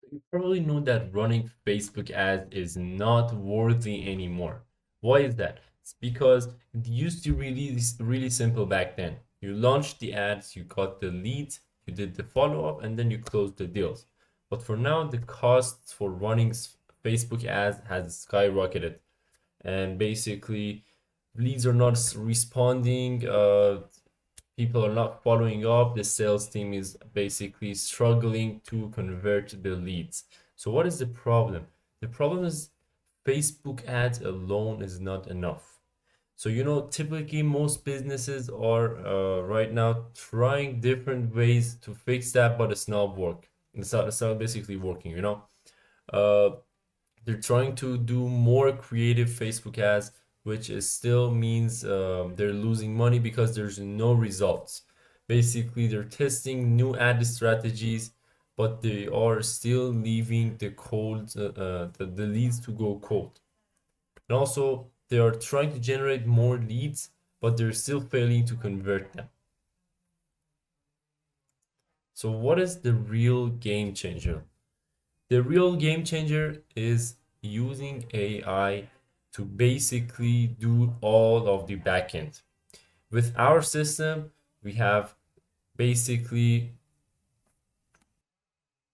You probably know that running Facebook ads is not worthy anymore. Why is that? It's because it used to really simple back then. You launched the ads, you got the leads, you did the follow-up, and then you closed the deals. But for now, the costs for running Facebook ads has skyrocketed, and basically leads are not responding. People are not following up. The sales team is basically struggling to convert the leads. So what is the problem? The problem is Facebook ads alone is not enough. So typically most businesses are right now trying different ways to fix that, but it's not work. It's not basically working. Uh, they're trying to do more creative Facebook ads, which is still means they're losing money because there's no results. Basically, they're testing new ad strategies, but they are still leaving the leads to go cold. And also, they are trying to generate more leads, but they're still failing to convert them. So, what is the real game changer? The real game changer is using AI to basically do all of the backend. With our system, we have basically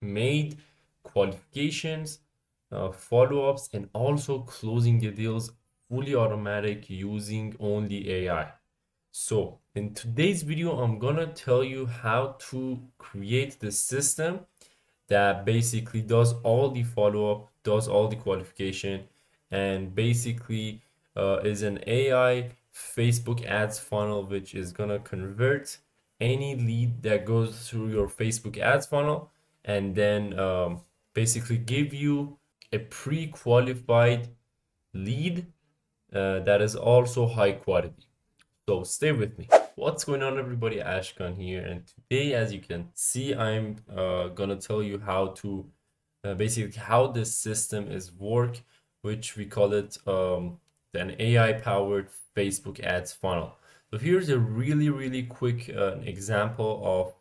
made qualifications, follow-ups, and also closing the deals fully automatic using only AI. So in today's video, I'm gonna tell you how to create the system that basically does all the follow-up, does all the qualification, and basically is an AI Facebook ads funnel, which is gonna convert any lead that goes through your Facebook ads funnel, and then basically give you a pre-qualified lead that is also high quality. So stay with me. What's going on, everybody? Ashkan here, and today, as you can see, I'm gonna tell you how to basically how this system is work, which we call it an AI powered Facebook ads funnel. So here's a really quick example of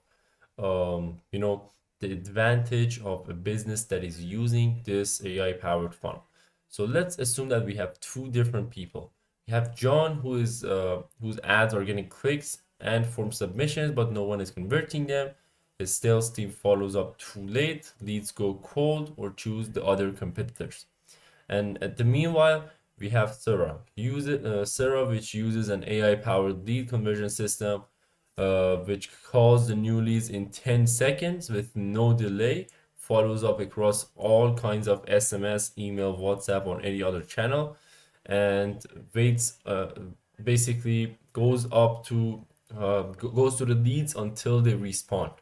the advantage of a business that is using this AI powered funnel. So let's assume that we have two different people. We have John, whose ads are getting clicks and form submissions, but no one is converting them. His sales team follows up too late, leads go cold, or choose the other competitors. And at the meanwhile, we have Sarah. Sarah, which uses an AI-powered lead conversion system, which calls the new leads in 10 seconds with no delay, follows up across all kinds of SMS, email, WhatsApp, or any other channel, and waits. Basically, goes to the leads until they respond,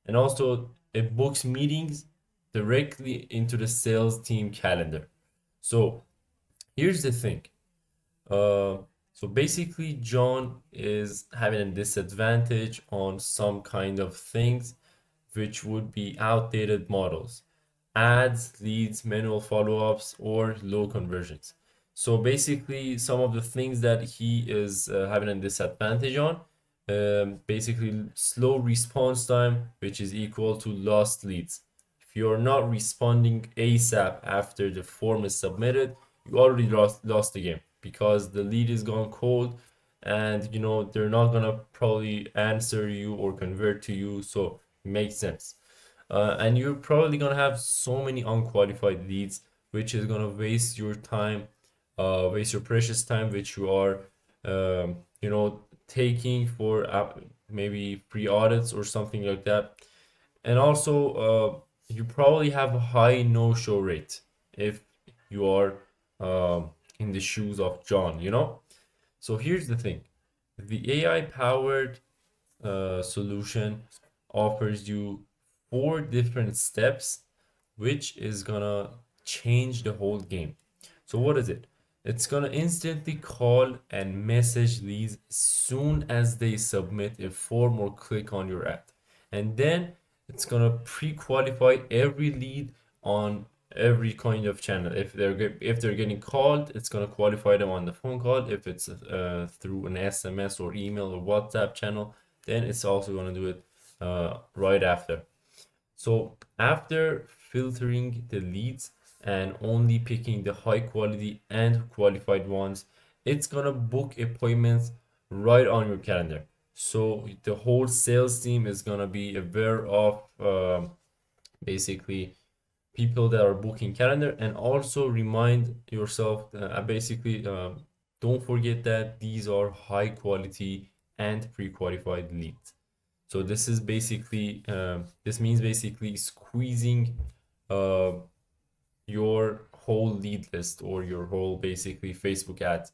and also it books meetings directly into the sales team calendar. So here's the thing. Uh, so basically, John is having a disadvantage on some kind of things, which would be outdated models, ads, leads, manual follow-ups, or low conversions. So basically, some of the things that he is having a disadvantage on, basically slow response time, which is equal to lost leads. If you're not responding ASAP after the form is submitted, you already lost the game because the lead is gone cold, and they're not gonna probably answer you or convert to you, so it makes sense. And you're probably gonna have so many unqualified leads, which is gonna waste your time, waste your precious time, which you are taking for maybe free audits or something like that. And also you probably have a high no-show rate if you are in the shoes of John. So here's the thing. The AI powered solution offers you four different steps, which is gonna change the whole game. So what is it? It's gonna instantly call and message leads as soon as they submit a form or click on your ad. And then it's gonna pre-qualify every lead on every kind of channel. If they're getting called, it's gonna qualify them on the phone call. If it's through an SMS or email or WhatsApp channel, then it's also gonna do it right after. So after filtering the leads and only picking the high quality and qualified ones, it's gonna book appointments right on your calendar. So the whole sales team is gonna be aware of basically people that are booking calendar, and also remind yourself basically don't forget that these are high quality and pre-qualified leads. So this is basically this means basically squeezing uh, your whole lead list or your whole basically Facebook ads.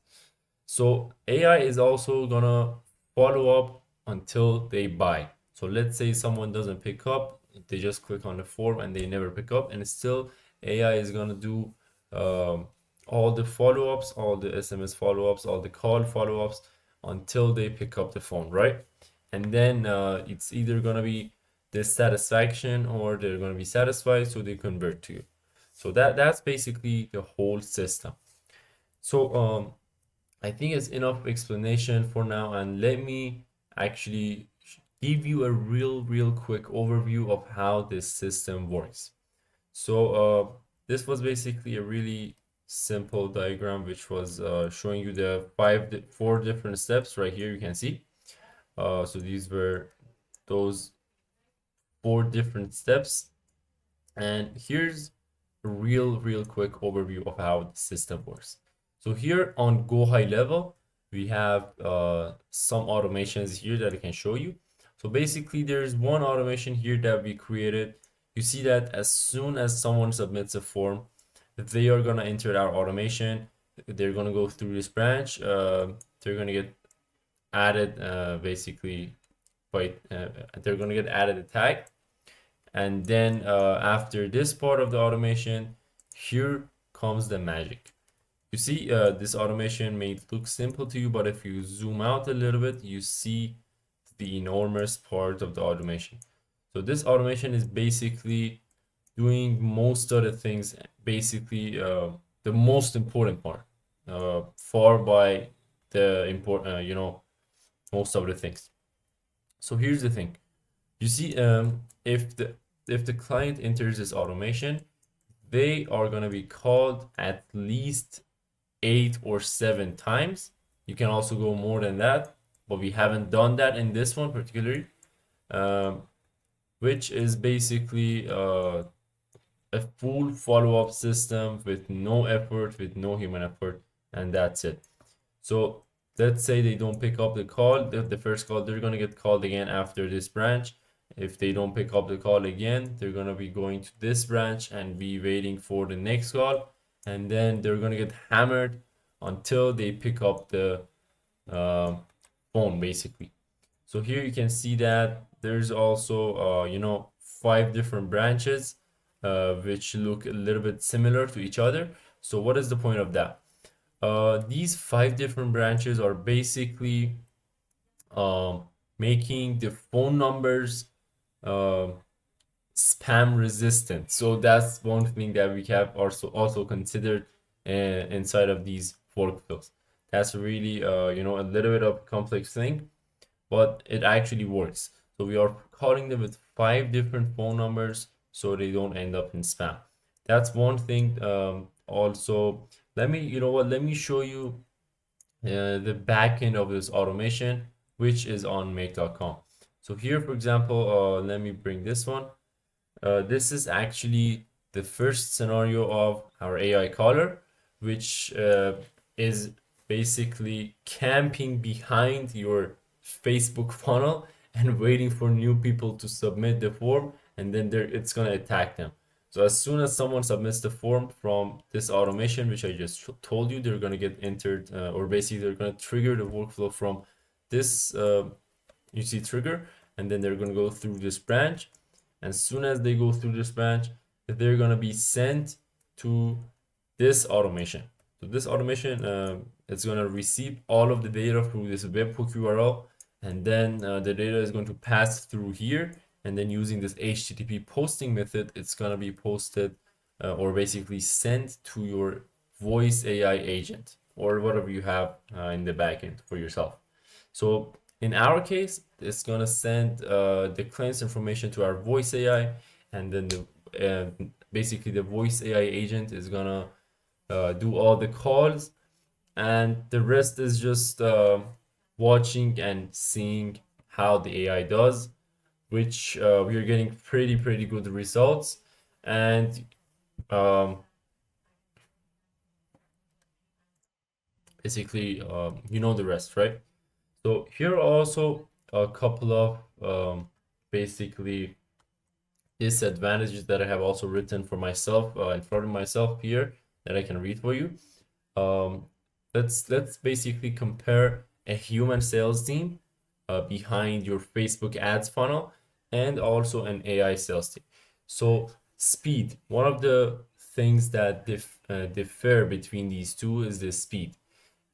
So AI is also gonna follow up until they buy. So let's say someone doesn't pick up, they just click on the form and they never pick up, and still AI is gonna do all the follow-ups, all the SMS follow-ups, all the call follow-ups until they pick up the phone, right? And then it's either gonna be dissatisfaction or they're gonna be satisfied, so they convert to you. So that's basically the whole system. So I think it's enough explanation for now, and let me actually give you a real quick overview of how this system works. So this was basically a really simple diagram which was showing you the four different steps right here. You can see. So these were those four different steps, and here's a real quick overview of how the system works. So here on Go High Level, we have some automations here that I can show you. So basically there's one automation here that we created. You see that as soon as someone submits a form, they are gonna enter our automation. They're gonna go through this branch. They're gonna get added basically by they're gonna get added a tag. And then after this part of the automation, here comes the magic. You see, this automation may look simple to you, but if you zoom out a little bit, you see the enormous part of the automation. So this automation is basically doing most of the things, basically the most important part, far by the important, most of the things. So here's the thing. You see, if the client enters this automation, they are going to be called at least 8 or 7 times. You can also go more than that, but we haven't done that in this one particularly, which is basically a full follow-up system with no effort, with no human effort, and that's it. So let's say they don't pick up the call, the first call, they're gonna get called again after this branch. If they don't pick up the call again, they're gonna be going to this branch and be waiting for the next call, and then they're gonna get hammered until they pick up the phone basically. So here you can see that there's also 5 different branches which look a little bit similar to each other. So what is the point of that? These 5 different branches are basically making the phone numbers spam resistant. So that's one thing that we have also considered inside of these workflows. That's really a little bit of complex thing, but it actually works. So we are calling them with 5 different phone numbers so they don't end up in spam. That's one thing. Also, let me show you the back end of this automation, which is on make.com. So here, for example, let me bring this one. This is actually the first scenario of our AI caller, which is basically camping behind your Facebook funnel and waiting for new people to submit the form, and then it's gonna attack them. So as soon as someone submits the form from this automation, which I just told you, they're gonna get entered, or basically they're gonna trigger the workflow from this you see trigger, and then they're gonna go through this branch. And as soon as they go through this branch, they're gonna be sent to this automation. So this automation, it's gonna receive all of the data through this webhook URL, and then the data is going to pass through here, and then using this HTTP posting method, it's gonna be posted or basically sent to your voice AI agent or whatever you have in the backend for yourself. So in our case, it's gonna send the claims information to our voice AI, and then basically the voice AI agent is gonna do all the calls, and the rest is just watching and seeing how the AI does, which we are getting pretty good results. And um, basically, you know the rest, right? So here are also a couple of basically disadvantages that I have also written for myself in front of myself here that I can read for you. Um, let's basically compare a human sales team behind your Facebook ads funnel and also an AI sales team. So speed, one of the things that differ between these two is the speed.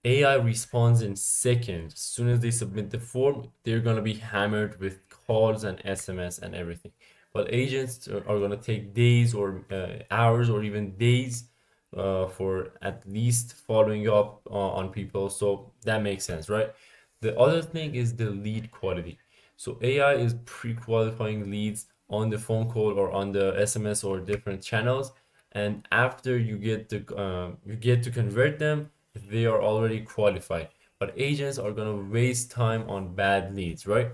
AI responds in seconds. As soon as they submit the form, they're gonna be hammered with calls and SMS and everything. But agents are gonna take days or hours or even days for at least following up on people. So that makes sense, right? The other thing is the lead quality. So AI is pre-qualifying leads on the phone call or on the SMS or different channels, and after you get to convert them, they are already qualified. But agents are gonna waste time on bad leads, right?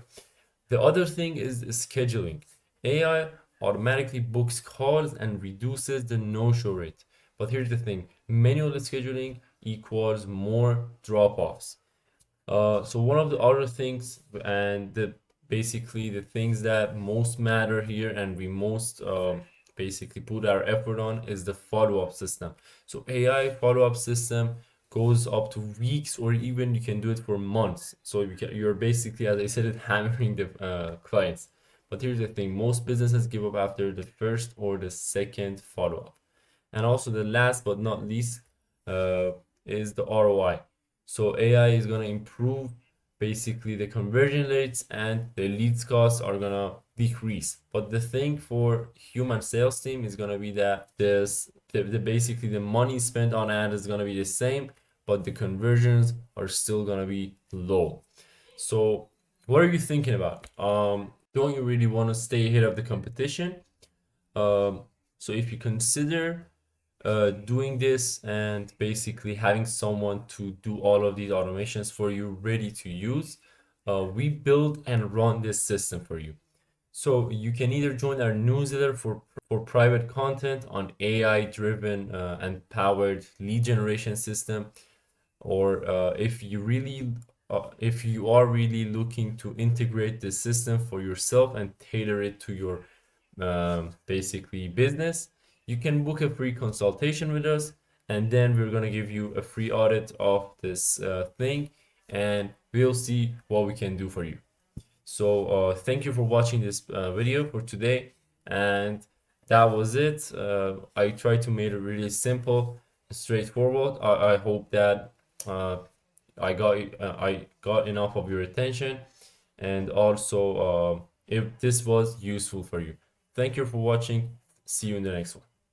The other thing is scheduling. AI automatically books calls and reduces the no-show rate. But here's the thing, manual scheduling equals more drop-offs. So one of the other things and the basically the things that most matter here and we most basically put our effort on is the follow-up system. So AI follow-up system goes up to weeks or even you can do it for months. So you're basically, as I said, it hammering the clients. But here's the thing, most businesses give up after the first or the second follow-up. And also the last but not least uh, is the ROI. So AI is going to improve basically the conversion rates and the leads costs are going to decrease. But the thing for human sales team is going to be that the basically the money spent on ad is going to be the same, but the conversions are still going to be low. So what are you thinking about? Don't you really want to stay ahead of the competition? So if you consider doing this and basically having someone to do all of these automations for you ready to use, we build and run this system for you. So you can either join our newsletter for private content on AI driven and powered lead generation system, or if you are really looking to integrate the system for yourself and tailor it to your basically business, you can book a free consultation with us, and then we're gonna give you a free audit of this thing, and we'll see what we can do for you. So thank you for watching this video for today, and that was it. I tried to make it really simple, straightforward. I hope that uh, I got enough of your attention, and also if this was useful for you. Thank you for watching. See you in the next one.